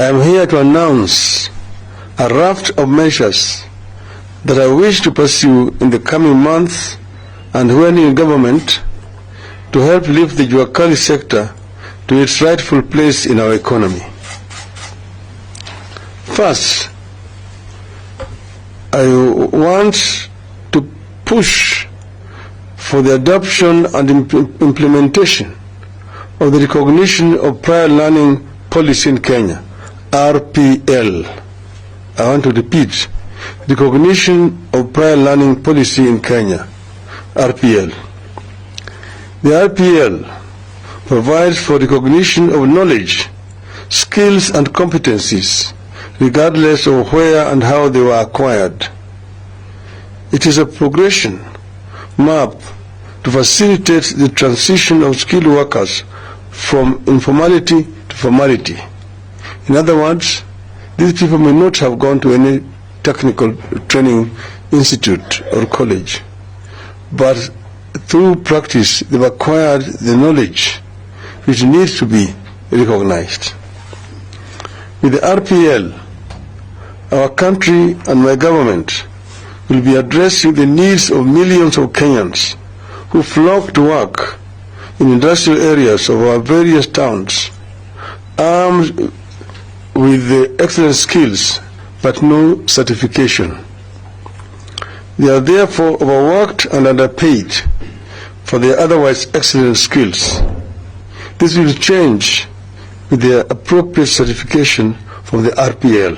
I am here to announce a raft of measures that I wish to pursue in the coming months and when in government to help lift the Juakali sector to its rightful place in our economy. First, I want to push for the adoption and implementation of the recognition of prior learning policy in Kenya, RPL. I want to repeat, recognition of prior learning policy in Kenya, RPL. The RPL provides for recognition of knowledge, skills and competencies, regardless of where and how they were acquired. It is a progression map to facilitate the transition of skilled workers from informality to formality. In other words, these people may not have gone to any technical training institute or college, but through practice they've acquired the knowledge which needs to be recognized. With the RPL, our country and my government will be addressing the needs of millions of Kenyans who flock to work in industrial areas of our various towns, armed with the excellent skills but no certification. They are therefore overworked and underpaid for their otherwise excellent skills. This will change with their appropriate certification from the RPL.